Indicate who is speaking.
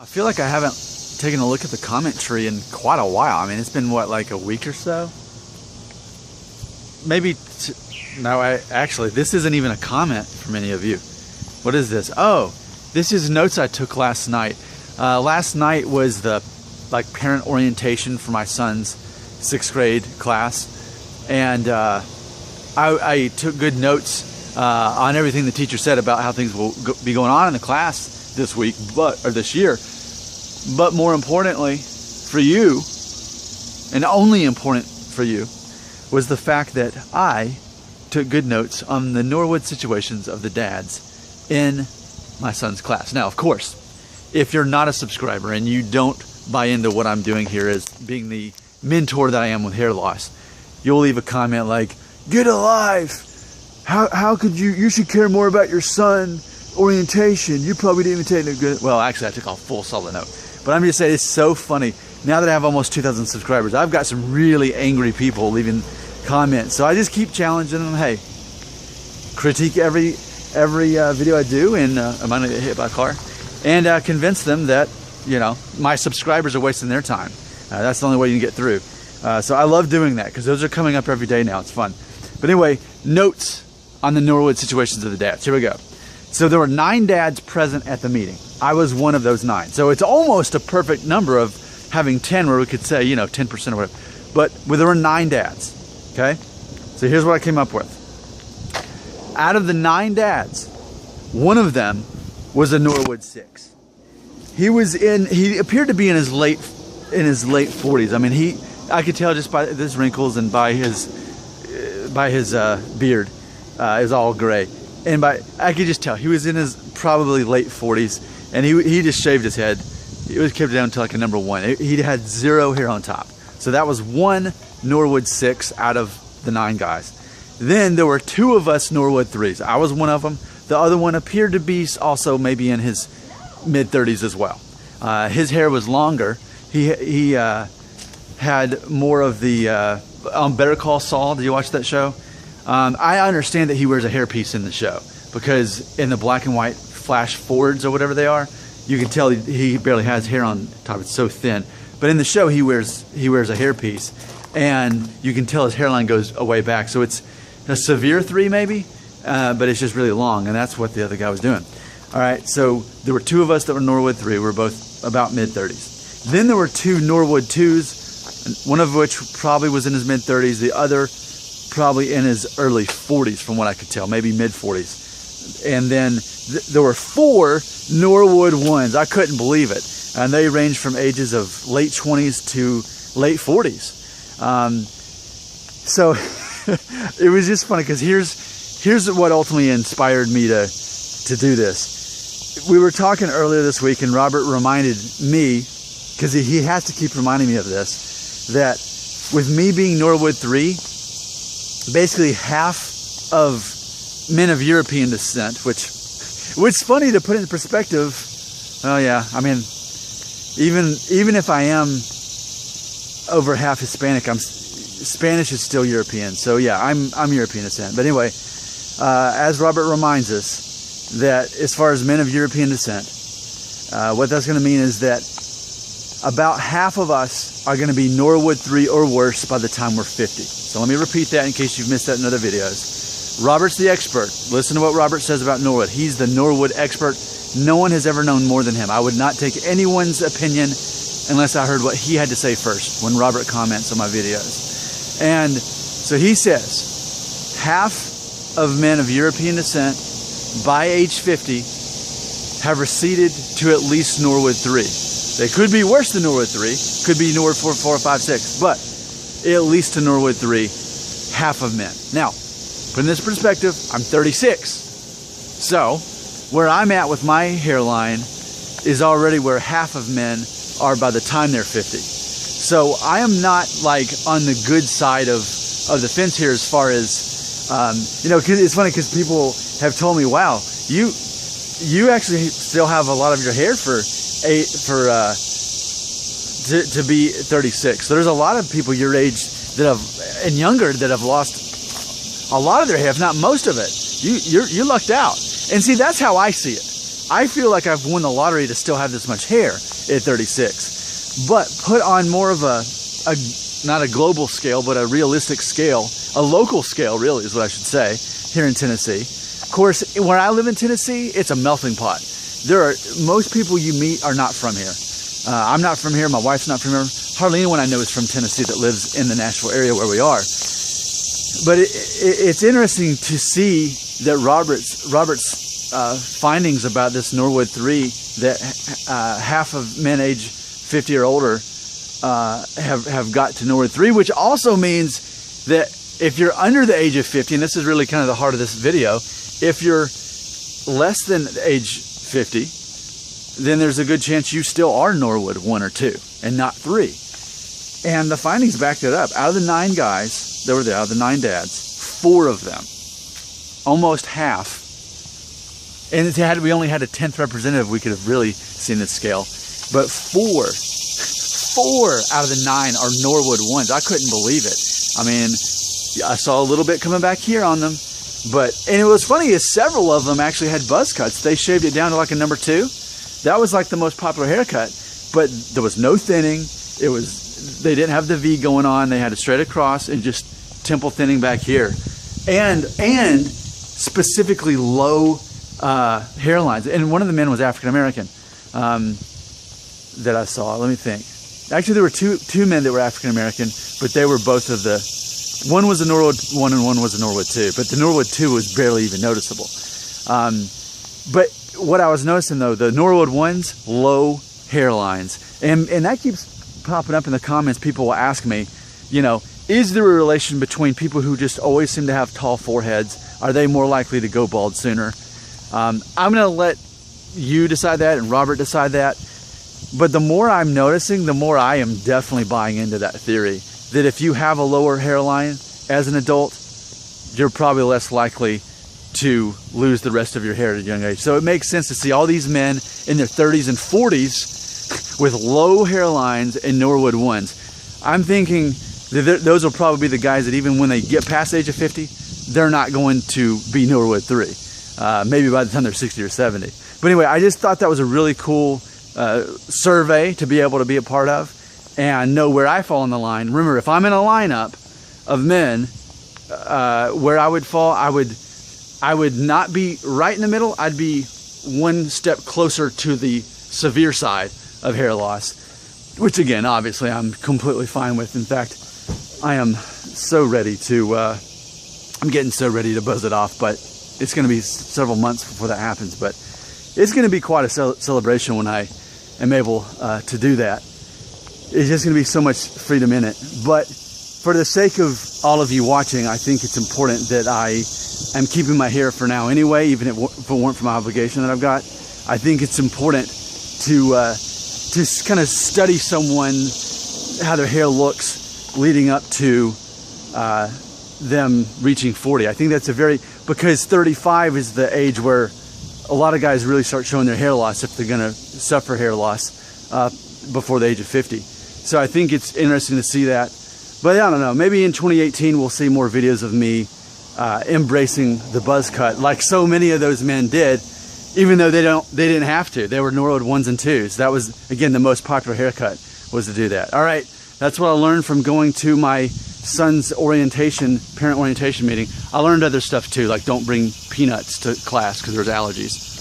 Speaker 1: I feel like I haven't taken a look at the comment tree in quite a while. I mean, it's been what, like a week or so? Maybe, no, actually, this isn't even a comment from any of you. What is this? Oh, this is notes I took last night. Last night was the parent orientation for my son's 6th grade class, and I took good notes on everything the teacher said about how things will be going on in the class this week, or this year. But more importantly for you, and only important for you, was the fact that I took good notes on the Norwood situations of the dads in my son's class. Now, of course, if you're not a subscriber and you don't buy into what I'm doing here as being the mentor that I am with hair loss, you'll leave a comment like, "Get alive! How could you should care more about your son orientation. You probably didn't even take a good..." Well, actually, I took a full solid note. But I'm just saying, it's so funny. Now that I have almost 2,000 subscribers, I've got some really angry people leaving comments. So I just keep challenging them. Hey, critique every video I do, and am I gonna get hit by a car? And convince them that, you know, my subscribers are wasting their time. That's the only way you can get through. So I love doing that because those are coming up every day now. It's fun. But anyway, notes on the Norwood situations of the dads. Here we go. So there were 9 dads present at the meeting. I was one of those 9. So it's almost a perfect number of having 10, where we could say, you know, 10% or whatever. But there were 9 dads, okay? So here's what I came up with. Out of the 9 dads, one of them was a Norwood 6. He appeared to be in his late 40s. I mean, I could tell just by his wrinkles and by his beard. It was all gray. And I could just tell he was in his probably late 40s, and he just shaved his head. It was kept down to like a number 1. He had 0 hair on top. So that was one Norwood 6 out of the 9 guys. Then there were 2 of us Norwood 3s. I was one of them. The other one appeared to be also maybe in his mid-30s as well. His hair was longer. He had more of the on Better Call Saul. Did you watch that show? I understand that he wears a hairpiece in the show, because in the black and white flash forwards or whatever they are, you can tell he barely has hair on top. It's so thin. But in the show, he wears a hairpiece, and you can tell his hairline goes way back. So it's a severe 3 maybe, but it's just really long, and that's what the other guy was doing. All right, so there were 2 of us that were Norwood 3. We were both about mid-30s. Then there were 2 Norwood 2s, one of which probably was in his mid-30s, the other probably in his early 40s from what I could tell, maybe mid-40s. And then there were 4 Norwood 1s. I couldn't believe it. And they ranged from ages of late 20s to late 40s. So it was just funny, because here's what ultimately inspired me to do this. We were talking earlier this week, and Robert reminded me, because he has to keep reminding me of this, that with me being Norwood 3, basically half of men of European descent, which is funny to put in perspective. Oh yeah, I mean, even if I am over half Hispanic, Spanish is still European. So yeah, I'm European descent. But anyway, as Robert reminds us, that as far as men of European descent, what that's going to mean is that about half of us are going to be Norwood 3 or worse by the time we're 50. So let me repeat that in case you've missed that in other videos. Robert's the expert. Listen to what Robert says about Norwood. He's the Norwood expert. No one has ever known more than him. I would not take anyone's opinion unless I heard what he had to say first when Robert comments on my videos. And so he says, half of men of European descent by age 50 have receded to at least Norwood 3. They could be worse than Norwood 3, could be Norwood 4, 5, 6, but at least to Norwood 3, half of men. Now, put in this perspective, I'm 36. So, where I'm at with my hairline is already where half of men are by the time they're 50. So, I am not like on the good side of the fence here as far as, you know, cause it's funny because people have told me, wow, you actually still have a lot of your hair to be 36. So there's a lot of people your age and younger that have lost a lot of their hair, if not most of it. You lucked out. And see, that's how I see it. I feel like I've won the lottery to still have this much hair at 36. But put on more of a not a global scale, but a realistic scale, a local scale really is what I should say, here in Tennessee. Of course, where I live in Tennessee, it's a melting pot. Most people you meet are not from here. I'm not from here, my wife's not from here. Hardly anyone I know is from Tennessee that lives in the Nashville area where we are. But it's interesting to see that Robert's findings about this Norwood 3, that half of men age 50 or older have got to Norwood 3, which also means that if you're under the age of 50, and this is really kind of the heart of this video, if you're less than age 50, then there's a good chance you still are Norwood 1 or 2 and not 3. And the findings backed it up. Out of the 9 guys that were there, out of the 9 dads, 4 of them, almost half, and we only had a 10th representative, we could have really seen this scale, but 4 out of the 9 are Norwood 1s. I couldn't believe it. I mean, I saw a little bit coming back here on them, and it was funny is several of them actually had buzz cuts. They shaved it down to like a number 2. That was like the most popular haircut, but there was no thinning. They didn't have the V going on. They had it straight across and just temple thinning back here, and specifically low hairlines. And one of the men was African American that I saw. Let me think. Actually, there were two men that were African American, but they were both of the. One was a Norwood 1 and one was a Norwood 2, but the Norwood 2 was barely even noticeable. But what I was noticing though, the Norwood 1s, low hairlines, and that keeps popping up in the comments. People will ask me, is there a relation between people who just always seem to have tall foreheads? Are they more likely to go bald sooner? I'm going to let you decide that and Robert decide that. But the more I'm noticing, the more I am definitely buying into that theory, that if you have a lower hairline as an adult, you're probably less likely to lose the rest of your hair at a young age. So it makes sense to see all these men in their 30s and 40s with low hairlines and Norwood 1s. I'm thinking that those will probably be the guys that even when they get past the age of 50, they're not going to be Norwood 3. Maybe by the time they're 60 or 70. But anyway, I just thought that was a really cool survey to be able to be a part of and know where I fall in the line. Remember, if I'm in a lineup of men, where I would fall, I would not be right in the middle. I'd be one step closer to the severe side of hair loss, which again, obviously, I'm completely fine with. In fact, I am so ready to, I'm getting so ready to buzz it off, but it's going to be several months before that happens. But it's going to be quite a celebration when I am able to do that. It's just going to be so much freedom in it. But for the sake of all of you watching, I think it's important that I am keeping my hair for now anyway, even if it weren't for my obligation that I've got. I think it's important to kind of study someone, how their hair looks leading up to them reaching 40. I think that's because 35 is the age where a lot of guys really start showing their hair loss if they're going to suffer hair loss before the age of 50. So I think it's interesting to see that. But I don't know, maybe in 2018 we'll see more videos of me embracing the buzz cut like so many of those men did, even though they didn't have to. They were Norwood 1s and 2s. That was, again, the most popular haircut was to do that. All right, that's what I learned from going to my son's parent orientation meeting. I learned other stuff too, like don't bring peanuts to class because there's allergies.